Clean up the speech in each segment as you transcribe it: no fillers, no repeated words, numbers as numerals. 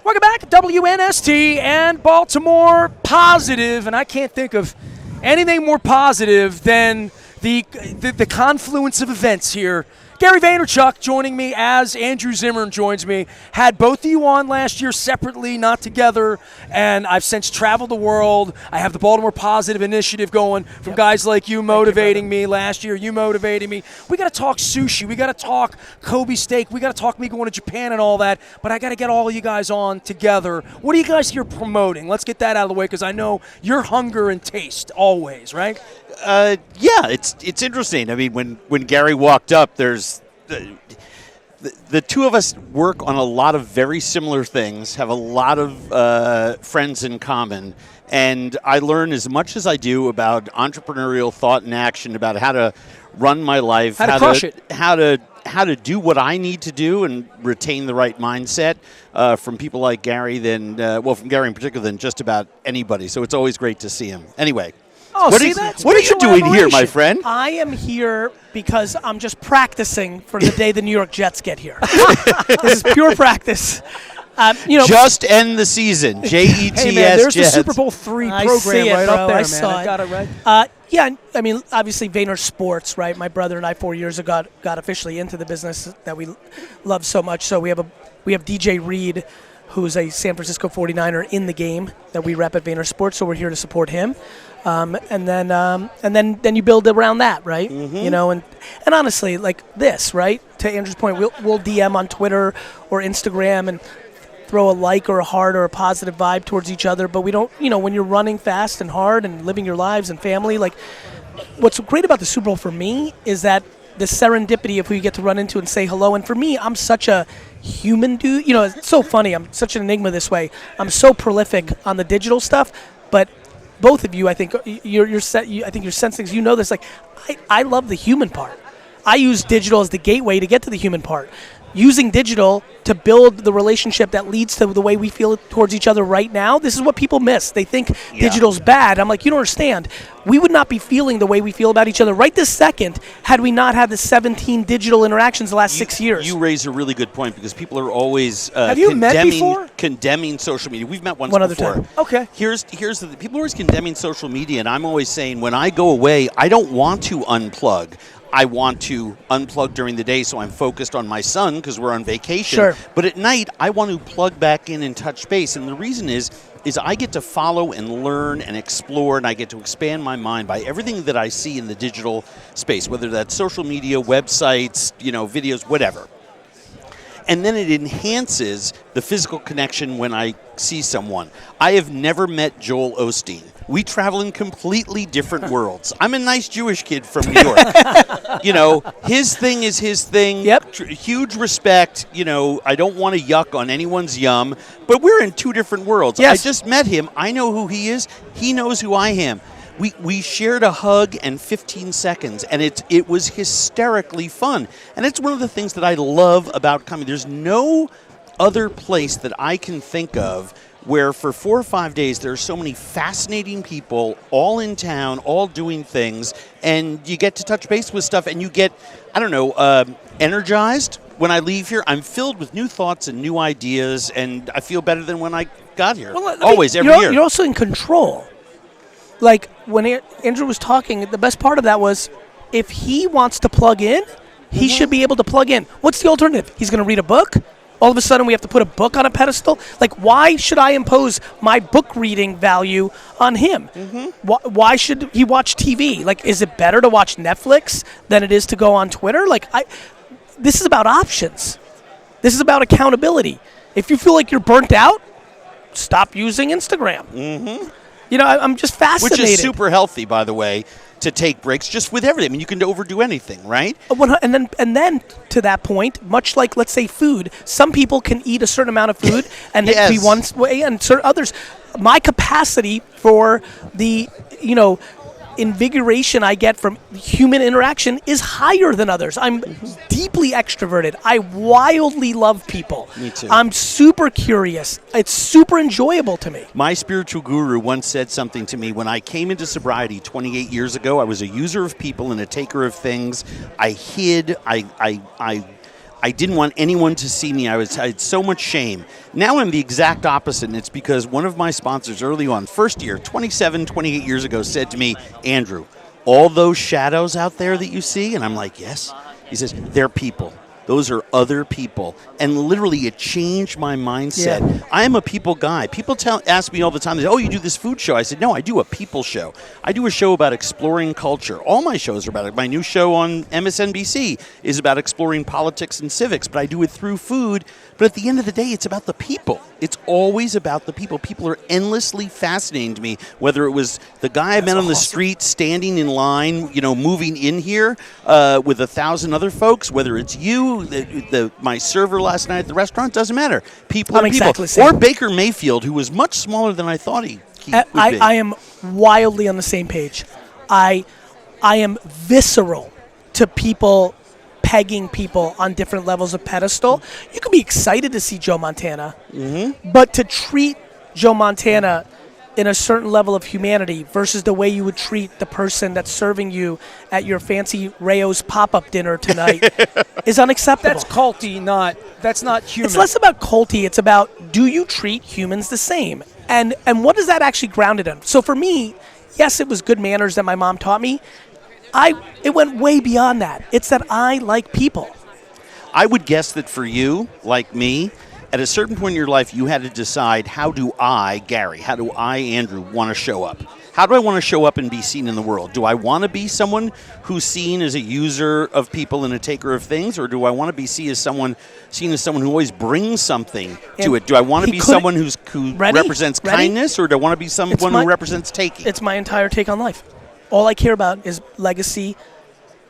Welcome back, WNST and Baltimore positive, and I can't think of anything more positive than the confluence of events here. Gary Vaynerchuk joining me as Andrew Zimmern joins me. Had both of you on last year separately, not together, and I've since traveled the world. I have the Baltimore Positive Initiative going from guys like you motivating me last year, you motivating me. We got to talk sushi. We got to talk Kobe steak. We got to talk me going to Japan and all that, but I got to get all of you guys on together. What are you guys here promoting? Let's get that out of the way because I know your hunger and taste always, right? Yeah, it's interesting. I mean, when Gary walked up, there's the two of us work on a lot of very similar things, have a lot of friends in common, and I learn as much as I do about entrepreneurial thought and action, about how to run my life, how to crush it, how to do what I need to do and retain the right mindset from people like Gary, from Gary in particular, than just about anybody. So it's always great to see him. Anyway. Oh, what are you doing here, my friend? I am here because I'm just practicing for the day the New York Jets get here. This is pure practice. Just end the season. Jets. Hey man, there's the Super Bowl III program see it, right up bro. there, I man. saw I got it right. Yeah, I mean, obviously Vayner Sports, right? My brother and I 4 years ago got officially into the business that we love so much. So we have DJ Reed, who's a San Francisco 49er in the game that we rep at Vayner Sports. So we're here to support him. And then you build around that, right? Mm-hmm. You know, and honestly, like this, right? To Andrew's point, we'll DM on Twitter or Instagram and throw a like or a heart or a positive vibe towards each other. But we don't, when you're running fast and hard and living your lives and family, like what's great about the Super Bowl for me is that the serendipity of who you get to run into and say hello. And for me, I'm such a human dude. It's so funny. I'm such an enigma this way. I'm so prolific on the digital stuff, but both of you, I think you're sensing. You know this. Like, I love the human part. I use digital as the gateway to get to the human part. Using digital to build the relationship that leads to the way we feel towards each other right now. This is what people miss. They think digital's bad. I'm like, you don't understand. We would not be feeling the way we feel about each other right this second had we not had the 17 digital interactions the last 6 years. You raise a really good point because people are always Have you met before? Condemning social media. We've met once One other before. time. Okay. Here's the people are always condemning social media, and I'm always saying when I go away, I don't want to unplug. I want to unplug during the day so I'm focused on my son because we're on vacation. Sure. But at night, I want to plug back in and touch base. And the reason is I get to follow and learn and explore, and I get to expand my mind by everything that I see in the digital space, whether that's social media, websites, videos, whatever. And then it enhances the physical connection when I see someone. I have never met Joel Osteen. We travel in completely different worlds. I'm a nice Jewish kid from New York. His thing is his thing. Yep. Huge respect. I don't want to yuck on anyone's yum, but we're in two different worlds. Yes. I just met him. I know who he is. He knows who I am. We shared a hug and 15 seconds, and it was hysterically fun. And it's one of the things that I love about comedy. There's no other place that I can think of where for 4 or 5 days there are so many fascinating people all in town, all doing things, and you get to touch base with stuff, and you get, energized. When I leave here, I'm filled with new thoughts and new ideas, and I feel better than when I got here. Every year. You're also in control. Like, when Andrew was talking, the best part of that was if he wants to plug in, he should be able to plug in. What's the alternative? He's going to read a book? All of a sudden we have to put a book on a pedestal? Like, why should I impose my book reading value on him? Mm-hmm. Why should he watch TV? Like, is it better to watch Netflix than it is to go on Twitter? Like, this is about options. This is about accountability. If you feel like you're burnt out, stop using Instagram. Mm-hmm. I'm just fascinated. Which is super healthy, by the way, to take breaks just with everything. I mean, you can overdo anything, right? And then to that point, much like, let's say, food, some people can eat a certain amount of food and yes. be one way, and certain others. My capacity for the, invigoration I get from human interaction is higher than others. I'm deeply extroverted. I wildly love people. Me too. I'm super curious. It's super enjoyable to me. My spiritual guru once said something to me when I came into sobriety 28 years ago. I was a user of people and a taker of things. I hid. I I didn't want anyone to see me. I had so much shame. Now I'm the exact opposite, and it's because one of my sponsors early on, first year, 27, 28 years ago, said to me, Andrew, all those shadows out there that you see? And I'm like, yes. He says, they're people. Those are other people. And literally, it changed my mindset. Yeah. I am a people guy. People ask me all the time, oh, you do this food show. I said, no, I do a people show. I do a show about exploring culture. All my shows are about it. My new show on MSNBC is about exploring politics and civics, but I do it through food. But at the end of the day, it's about the people. It's always about the people. People are endlessly fascinating to me, whether it was the guy I met on the street standing in line, moving in here with 1,000 other folks, whether it's you, my server last night at the restaurant, doesn't matter. People are people. Exactly or Baker Mayfield, who was much smaller than I thought he would be. I am wildly on the same page. I am visceral to people pegging people on different levels of pedestal. You can be excited to see Joe Montana, but to treat Joe Montana in a certain level of humanity versus the way you would treat the person that's serving you at your fancy Rayo's pop-up dinner tonight is unacceptable. That's culty, that's not human. It's less about culty. It's about, do you treat humans the same? And what is that actually grounded in? So for me, yes, it was good manners that my mom taught me. It went way beyond that. It's that I like people. I would guess that for you, like me, at a certain point in your life, you had to decide, how do I, Gary, Andrew, want to show up? How do I want to show up and be seen in the world? Do I want to be someone who's seen as a user of people and a taker of things, or do I want to be seen as someone who always brings something to it? Do I want to be someone who represents kindness, or do I want to be someone who represents taking? It's my entire take on life. All I care about is legacy.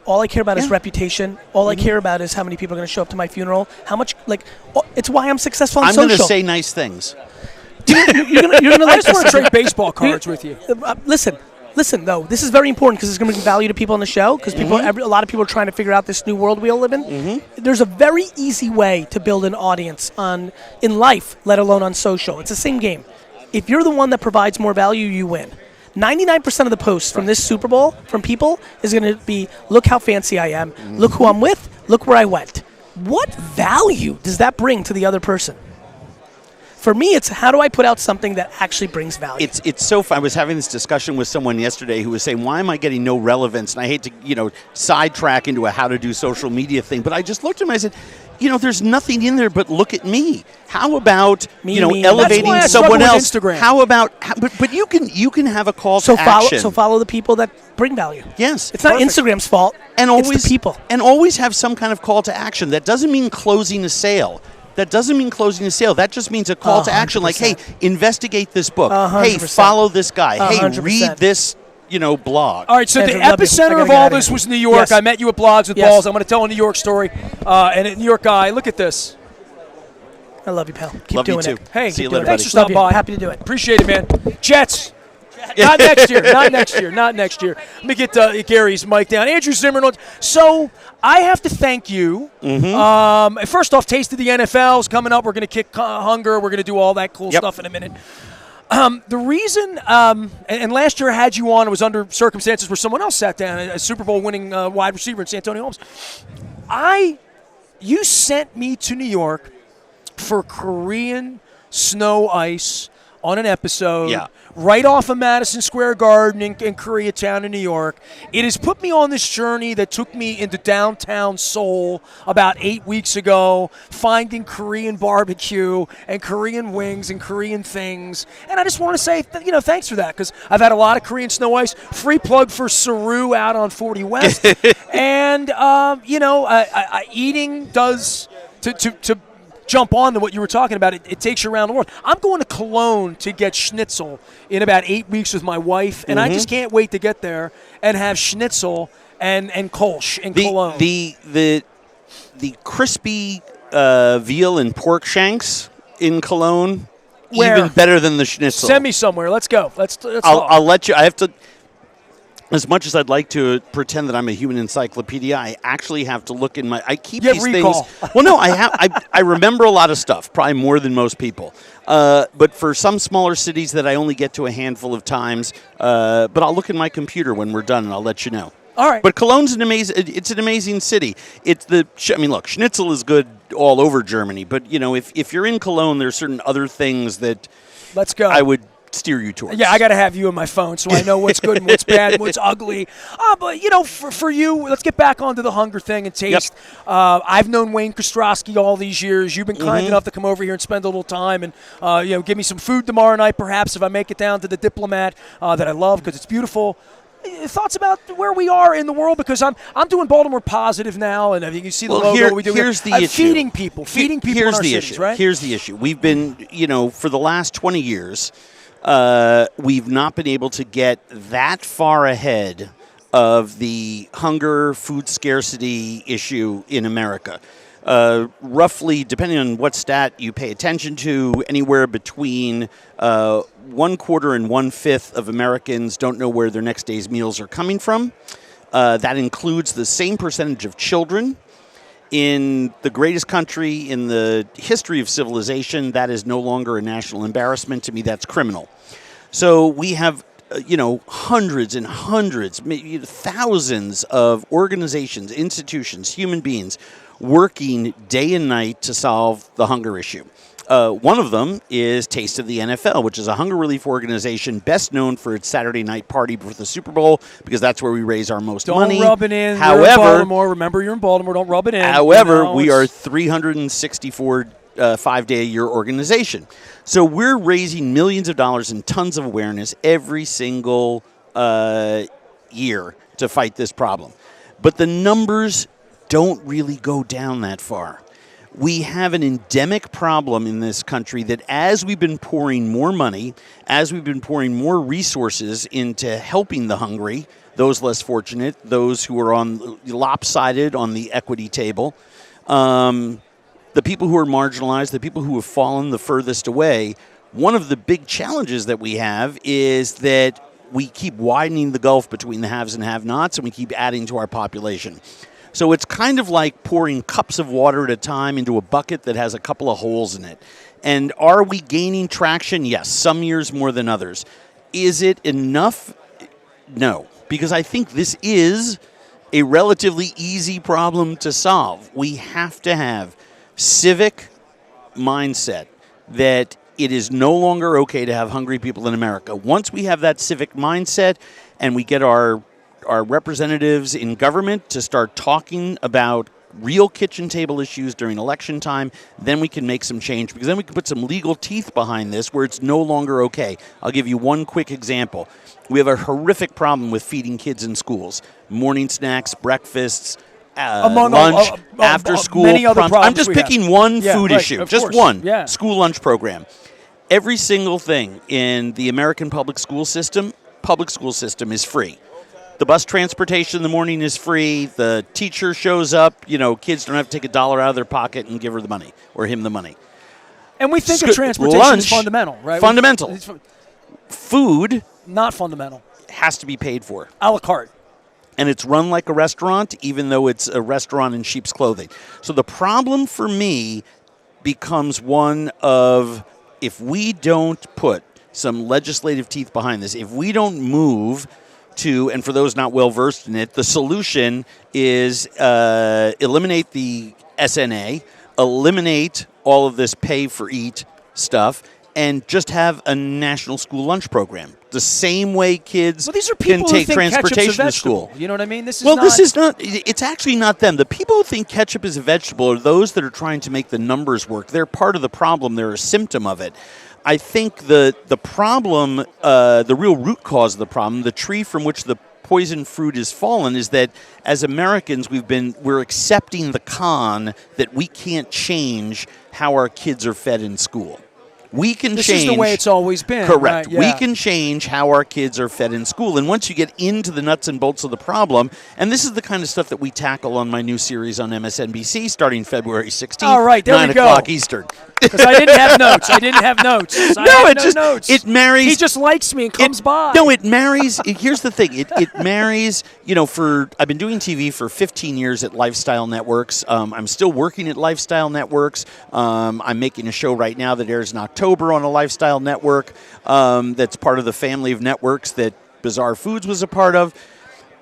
All I care about is reputation. All I care about is how many people are going to show up to my funeral. How much, it's why I'm successful on social. I'm going to say nice things. You're gonna I just want to trade baseball cards with you. Listen, though, this is very important because it's going to bring value to people on the show because a lot of people are trying to figure out this new world we all live in. There's a very easy way to build an audience in life, let alone on social. It's the same game. If you're the one that provides more value, you win. 99% of the posts from this Super Bowl from people is going to be, look how fancy I am, look who I'm with, look where I went. What value does that bring to the other person? For me, it's how do I put out something that actually brings value? It's so fun. I was having this discussion with someone yesterday who was saying, why am I getting no relevance? And I hate to, sidetrack into a how to do social media thing, but I just looked at him and I said, there's nothing in there but look at me. How about elevating someone else? Instagram. How about but you can have a call to action. So follow the people that bring value. Yes. It's not Instagram's fault. It's the people. And always have some kind of call to action. That doesn't mean closing a sale. That just means a call to action, like, hey, investigate this book. 100%. Hey, follow this guy. 100%. Hey, read this blog. All right, so Andrew, the epicenter of all this was New York. Yes. I met you at Blogs with Balls. I'm going to tell a New York story. And a New York guy, look at this. I love you, pal. Keep love doing you too. it. Hey, see you later, thanks for buddy. stopping by. Happy to do it. Appreciate it, man. Jets. Not next year. Not next year. Let me get Gary's mic down. Andrew Zimmern. So I have to thank you. First off, Taste of the NFL is coming up. We're going to kick hunger. We're going to do all that cool stuff in a minute. The reason, and last year I had you on, it was under circumstances where someone else sat down, a Super Bowl winning wide receiver in Santonio Holmes. You sent me to New York for Korean snow ice on an episode right off of Madison Square Garden in Koreatown in New York. It has put me on this journey that took me into downtown Seoul about 8 weeks ago, finding Korean barbecue and Korean wings and Korean things. And I just want to say, thanks for that, because I've had a lot of Korean snow ice. Free plug for Saru out on 40 West. And, eating does to jump on to what you were talking about. It takes you around the world. I'm going to Cologne to get schnitzel in about 8 weeks with my wife, and I just can't wait to get there and have schnitzel and Kolsch in Cologne. The crispy veal and pork shanks in Cologne, even better than the schnitzel. Send me somewhere. Let's go. Let's I'll let you. I have to. As much as I'd like to pretend that I'm a human encyclopedia, I actually have to look in my. I keep these recall. things. Well, no, I have. I remember a lot of stuff, probably more than most people. But for some smaller cities that I only get to a handful of times, but I'll look in my computer when we're done, and I'll let you know. All right. But Cologne's an amazing city. Look, schnitzel is good all over Germany, but if you're in Cologne, there's certain other things that Let's go. I would steer you towards. Yeah, I got to have you on my phone so I know what's good and what's bad and what's ugly. But, for you, let's get back onto the hunger thing and taste. Yep. I've known Wayne Kostrowski all these years. You've been kind enough to come over here and spend a little time and, give me some food tomorrow night, perhaps, if I make it down to the Diplomat that I love because it's beautiful. Thoughts about where we are in the world? Because I'm doing Baltimore Positive now, and I think you see the logo we do. Here's the issue. Feeding people in our cities, right? Here's the issue. We've been, for the last 20 years, we've not been able to get that far ahead of the hunger, food scarcity issue in America. Roughly, depending on what stat you pay attention to, anywhere between 1/4 and 1/5 of Americans don't know where their next day's meals are coming from. That includes the same percentage of children. In the greatest country in the history of civilization, that is no longer a national embarrassment. To me, that's criminal. So we have hundreds and hundreds, maybe thousands of organizations, institutions, human beings working day and night to solve the hunger issue. One of them is Taste of the NFL, which is a hunger relief organization best known for its Saturday night party before the Super Bowl, because that's where we raise our most money. Don't rub it in. However, you're in Baltimore. Remember, you're in Baltimore. Don't rub it in. However, we are 364 5-day-a-year organization. So we're raising millions of dollars and tons of awareness every single year to fight this problem. But the numbers don't really go down that far. We have an endemic problem in this country that as we've been pouring more money, as we've been pouring more resources into helping the hungry, those less fortunate, those who are on lopsided on the equity table, the people who are marginalized, the people who have fallen the furthest away, one of the big challenges that we have is that we keep widening the gulf between the haves and have-nots, and we keep adding to our population. So it's kind of like pouring cups of water at a time into a bucket that has a couple of holes in it. And are we gaining traction? Yes, some years more than others. Is it enough? No, because I think this is a relatively easy problem to solve. We have to have civic mindset that it is no longer okay to have hungry people in America. Once we have that civic mindset and we get our representatives in government to start talking about real kitchen table issues during election time, then we can make some change, because then we can put some legal teeth behind this where it's no longer okay. I'll give you one quick example. We have a horrific problem with feeding kids in schools. Morning snacks, breakfasts, lunch, after school. Many other problems I'm just picking one food issue, just course. one School lunch program. Every single thing in the American public school system is free. The bus transportation in the morning is free. The teacher shows up. Kids don't have to take $1 out of their pocket and give her the money or him the money. And we think of transportation as fundamental, right? Fundamental. Food, not fundamental, has to be paid for. A la carte. And it's run like a restaurant, even though it's a restaurant in sheep's clothing. So the problem for me becomes one of, if we don't put some legislative teeth behind this, if we don't move to, and for those not well versed in it, the solution is eliminate the SNA, eliminate all of this pay for eat stuff, and just have a national school lunch program. The same way kids can take transportation to school. You know what I mean? This is not. It's actually not them. The people who think ketchup is a vegetable are those that are trying to make the numbers work. They're part of the problem. They're a symptom of it. I think the problem, the real root cause of the problem, the tree from which the poison fruit is fallen, is that as Americans we're accepting the con that we can't change how our kids are fed in school. We can change. This is the way it's always been. Correct. Right? Yeah. We can change how our kids are fed in school. And once you get into the nuts and bolts of the problem, and this is the kind of stuff that we tackle on my new series on MSNBC starting February 16th, all right, there 9 we go. o'clock Eastern. Because I didn't have notes. Notes. It marries. He just likes me and comes by. No, it marries. Here's the thing. It marries, I've been doing TV for 15 years at Lifestyle Networks. I'm still working at Lifestyle Networks. I'm making a show right now that airs in October on a Lifestyle Network that's part of the family of networks that Bizarre Foods was a part of.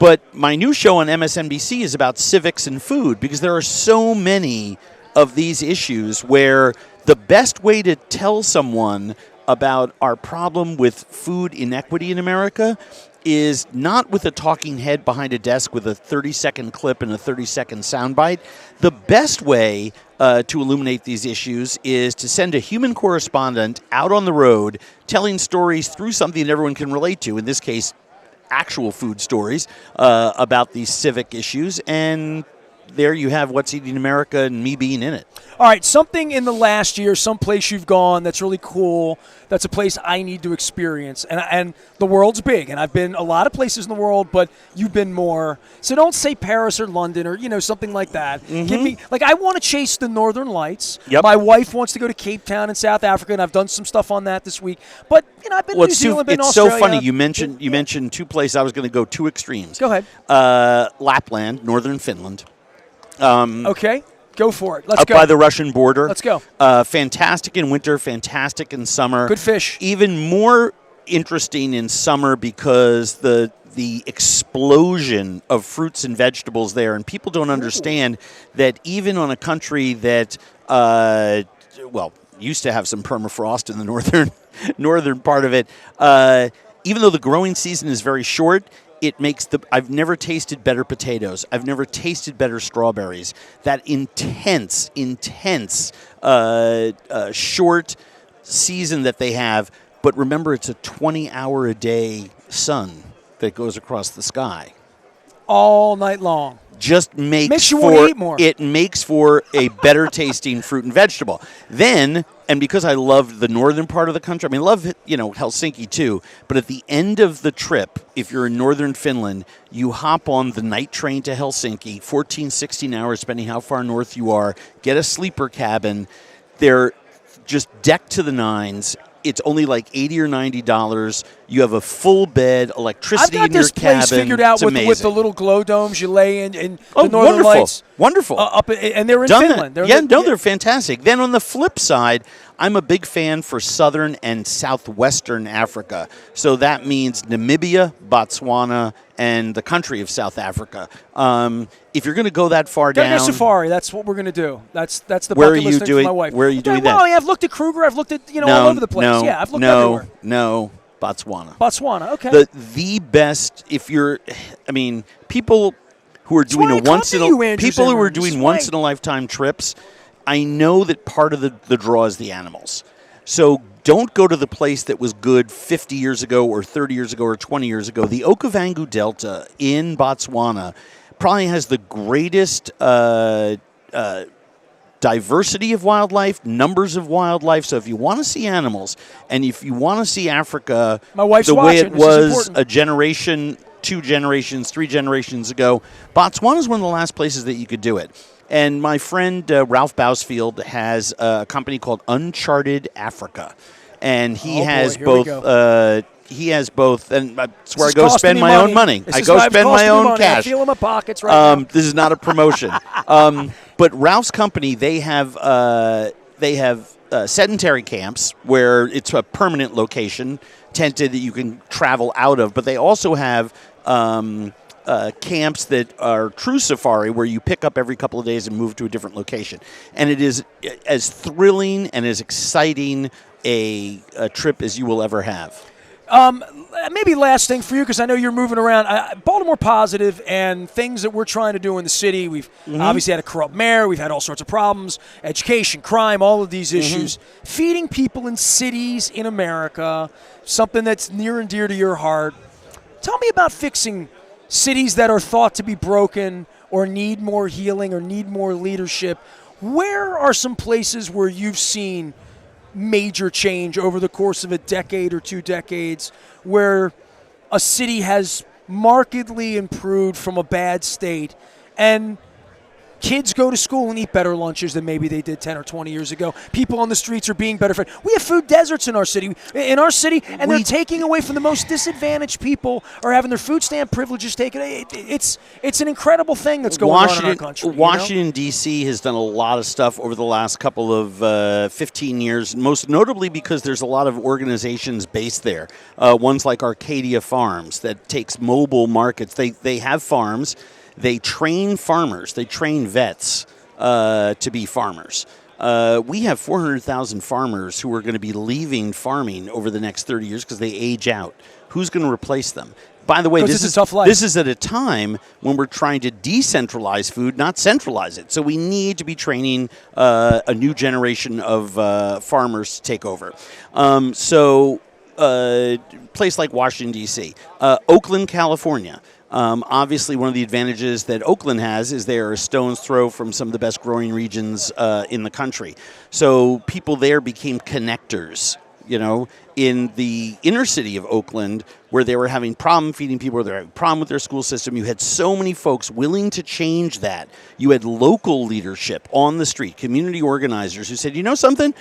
But my new show on MSNBC is about civics and food because there are so many of these issues where the best way to tell someone about our problem with food inequity in America is not with a talking head behind a desk with a 30-second clip and a 30-second soundbite. The best way to illuminate these issues is to send a human correspondent out on the road telling stories through something that everyone can relate to, in this case, actual food stories about these civic issues. And there you have What's Eating America and me being in it. All right, something in the last year, some place you've gone that's really cool, that's a place I need to experience. And the world's big, and I've been a lot of places in the world, but you've been more. So don't say Paris or London or, something like that. Give me, I want to chase the Northern Lights. Yep. My wife wants to go to Cape Town in South Africa, and I've done some stuff on that this week. But, I've been to New Zealand, been to it's Australia. so funny. You mentioned two places. I was going to go two extremes. Go ahead. Lapland, northern Finland. Okay, go for it. Let's up go. by the Russian border. Let's go. Fantastic in winter, fantastic in summer. Good fish. Even more interesting in summer because the explosion of fruits and vegetables there, and people don't understand that even on a country that used to have some permafrost in the northern part of it, even though the growing season is very short, it makes I've never tasted better potatoes. I've never tasted better strawberries. That intense, short season that they have. But remember, it's a 20-hour-a-day sun that goes across the sky. All night long. Just makes you for want to eat more. It makes for a better tasting fruit and vegetable. Then, and because I love the northern part of the country, I love Helsinki too. But at the end of the trip, if you're in northern Finland, you hop on the night train to Helsinki, 14, 16 hours, depending how far north you are. Get a sleeper cabin. They're just decked to the nines. It's only like $80 or $90. You have a full bed, electricity in your cabin. I've got this place figured out with the little glow domes you lay in the Northern Lights. Wonderful. And they're in Finland. They're fantastic. Then on the flip side, I'm a big fan for southern and southwestern Africa. So that means Namibia, Botswana, and the country of South Africa. If you're going to go that far down, go safari. That's what we're going to do. That's the where bucket list thing for my wife. Where are you doing that? Well, I've looked at Kruger. I've looked at all over the place. I've looked everywhere. No, Botswana. Botswana. Okay. The best if you're. People who are doing once in a lifetime trips. I know that part of the draw is the animals. So don't go to the place that was good 50 years ago or 30 years ago or 20 years ago. The Okavango Delta in Botswana probably has the greatest diversity of wildlife, numbers of wildlife. So if you want to see animals and if you want to see Africa my wife's the way it watching. was a generation, 2 generations, 3 generations ago, Botswana is one of the last places that you could do it. And my friend Ralph Bousfield has a company called Uncharted Africa, and he has both, and that's where I go spend my own money. I go spend my own cash. I feel in my pockets right now. This is not a promotion, but Ralph's company they have sedentary camps where it's a permanent location, tented that you can travel out of, but they also have. Camps that are true safari where you pick up every couple of days and move to a different location. And it is as thrilling and as exciting a trip as you will ever have. Maybe last thing for you, because I know you're moving around. Baltimore Positive and things that we're trying to do in the city. We've obviously had a corrupt mayor. We've had all sorts of problems, education, crime, all of these issues. Feeding people in cities in America, something that's near and dear to your heart. Tell me about fixing cities that are thought to be broken or need more healing or need more leadership. Where are some places where you've seen major change over the course of a decade or 2 decades where a city has markedly improved from a bad state? And Kids go to school and eat better lunches than maybe they did 10 or 20 years ago. People on the streets are being better fed. We have food deserts in our city, and they're taking away from the most disadvantaged people are having their food stamp privileges taken. It's an incredible thing that's going on in our country. Washington, D.C. has done a lot of stuff over the last couple of 15 years, most notably because there's a lot of organizations based there. Ones like Arcadia Farms that takes mobile markets. They have farms. They train farmers. They train vets to be farmers. We have 400,000 farmers who are going to be leaving farming over the next 30 years because they age out. Who's going to replace them? By the way, this is at a time when we're trying to decentralize food, not centralize it. So we need to be training a new generation of farmers to take over. Place like Washington, D.C., Oakland, California. Obviously, one of the advantages that Oakland has is they are a stone's throw from some of the best growing regions in the country. So people there became connectors, in the inner city of Oakland, where they were having problem feeding people, where they were having problem with their school system. You had so many folks willing to change that. You had local leadership on the street, community organizers who said, you know something?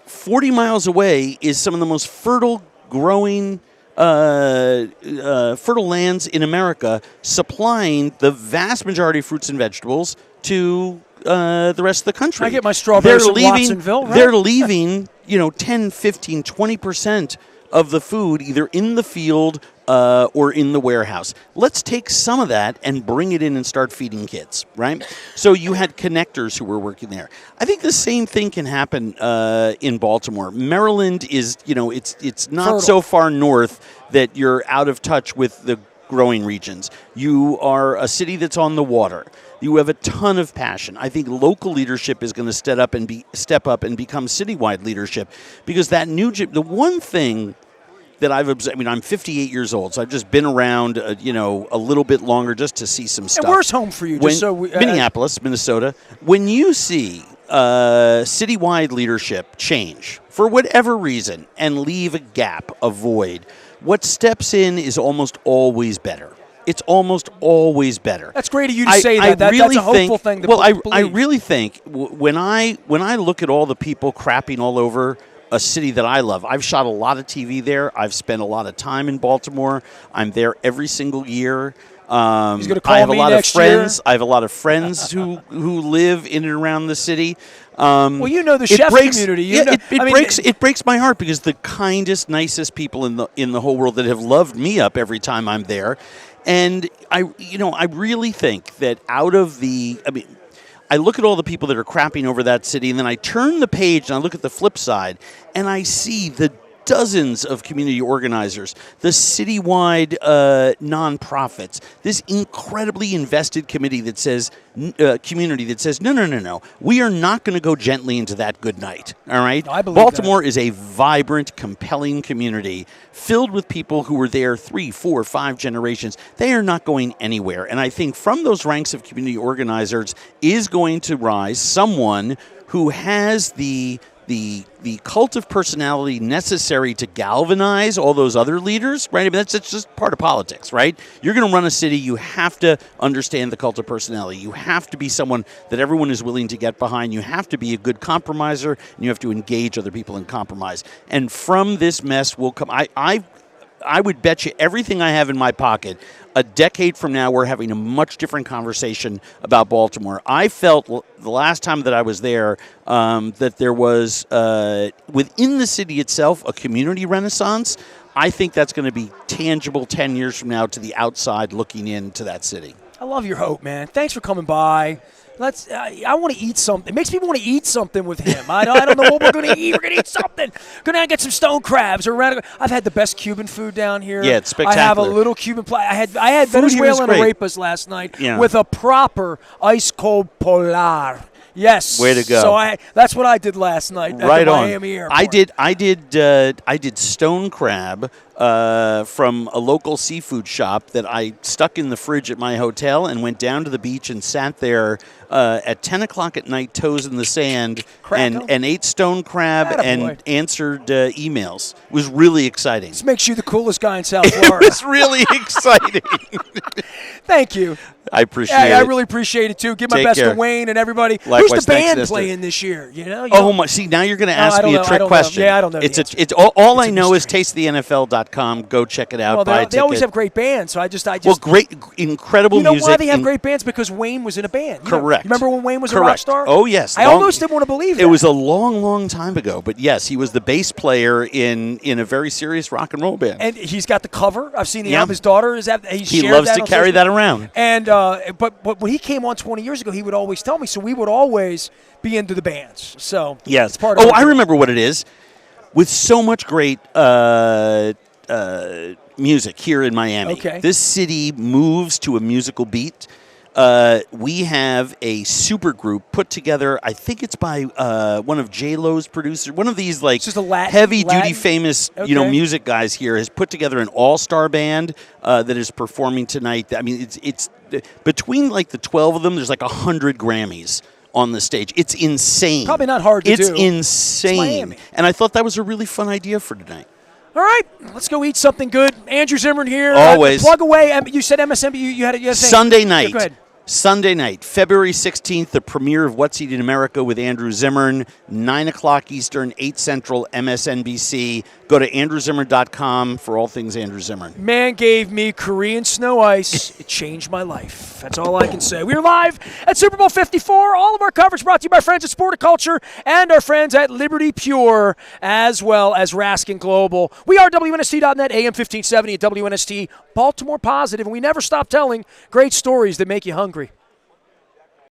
40 miles away is some of the most fertile growing fertile lands in America, supplying the vast majority of fruits and vegetables to the rest of the country. I get my strawberries from Watsonville, right? They're leaving, 10, 15, 20% of the food either in the field or in the warehouse. Let's take some of that and bring it in and start feeding kids, right? So you had connectors who were working there. I think the same thing can happen in Baltimore. Maryland is, it's not fertile. So far north that you're out of touch with the growing regions. You are a city that's on the water. You have a ton of passion. I think local leadership is going to step up and become citywide leadership, because the one thing that I've observed, I'm 58 years old, so I've just been around, a little bit longer just to see some stuff. And where's home for you? Minneapolis, Minnesota. When you see citywide leadership change for whatever reason and leave a gap, a void, what steps in is almost always better. It's almost always better. That's great of you to say that. That's a hopeful thing to believe. I really think when I look at all the people crapping all over a city that I love, I've shot a lot of TV there. I've spent a lot of time in Baltimore. I'm there every single year. He's going to call me next year. I have a lot of friends who live in and around the city. Well, the chef community. It breaks my heart, because the kindest, nicest people in the whole world that have loved me up every time I'm there. And I really think that I look at all the people that are crapping over that city, and then I turn the page and I look at the flip side, and I see the dozens of community organizers, the citywide nonprofits, this incredibly invested community that says, no, we are not going to go gently into that good night. All right, Baltimore is a vibrant, compelling community filled with people who were there 3, 4, 5 generations. They are not going anywhere, and I think from those ranks of community organizers is going to rise someone who has the cult of personality necessary to galvanize all those other leaders, right? That's just part of politics, right? You're going to run a city, you have to understand the cult of personality. You have to be someone that everyone is willing to get behind. You have to be a good compromiser, and you have to engage other people in compromise. And from this mess will come... I would bet you everything I have in my pocket, a decade from now, we're having a much different conversation about Baltimore. I felt the last time that I was there that there was, within the city itself, a community renaissance. I think that's going to be tangible 10 years from now to the outside looking into that city. I love your hope, man. Thanks for coming by. I want to eat something. It makes me want to eat something with him. I don't know what we're going to eat. We're going to eat something. Going to get some stone crabs. I've had the best Cuban food down here. Yeah, it's spectacular. I have a little Cuban plate. I had Venezuelan arepas last night with a proper ice cold polar. Yes. Way to go. So that's what I did last night at the Miami airport. I did stone crab from a local seafood shop that I stuck in the fridge at my hotel and went down to the beach and sat there at 10 o'clock at night, toes in the sand, and ate stone crab and answered emails. It was really exciting. This makes you the coolest guy in South Florida. It was really exciting. Thank you. I appreciate Hey, it. I really appreciate it too. Give my Take best care. to Wayne and everybody. Likewise, Who's the thanks, band Nestor. playing this year? You know? Oh my! See, now you're going to I ask don't me know. a I trick don't know. question. Yeah, I don't know the It's answer. it's all It's I a know is mystery. tastethennfl.com. Go check it out. Well, buy a they always ticket. have great bands, so I just Well, great, incredible You know music. why they have great bands? Because Wayne was in a band. You know, Correct. remember when Wayne was a Correct. rock star? Oh, yes. I almost didn't want to believe that. It was a long, long time ago, but yes, he was the bass player in a very serious rock and roll band. And he's got the cover. I've seen the Yeah. album. His daughter is at. He shared loves that to on carry Facebook. that around. And but when he came on 20 years ago, he would always tell me. So we would always be into the bands. So Yes. it's part of. Oh, what I we do. remember what it is. With so much great music here in Miami, Okay. this city moves to a musical beat. We have a super group put together. I think it's by one of J-Lo's producers. One of these like Just a Latin- heavy-duty, Latin? famous Okay. music guys here has put together an all-star band that is performing tonight. I mean, it's between like the 12 of them. There's like 100 Grammys on the stage. It's insane. Probably not hard to It's do. insane. Miami. And I thought that was a really fun idea for tonight. All right, let's go eat something good. Andrew Zimmern here. Always. Plug away. You said MSNB. You had a thing. Sunday Yeah, night. go ahead. Sunday night, February 16th, the premiere of What's Eating America with Andrew Zimmern, 9 o'clock Eastern, 8 Central, MSNBC. Go to andrewzimmern.com for all things Andrew Zimmern. Man gave me Korean snow ice. It changed my life. That's all I can say. We're live at Super Bowl 54. All of our coverage brought to you by friends at Sporticulture and our friends at Liberty Pure, as well as Raskin Global. We are WNST.net, AM 1570 at WNST, Baltimore Positive, and we never stop telling great stories that make you hungry.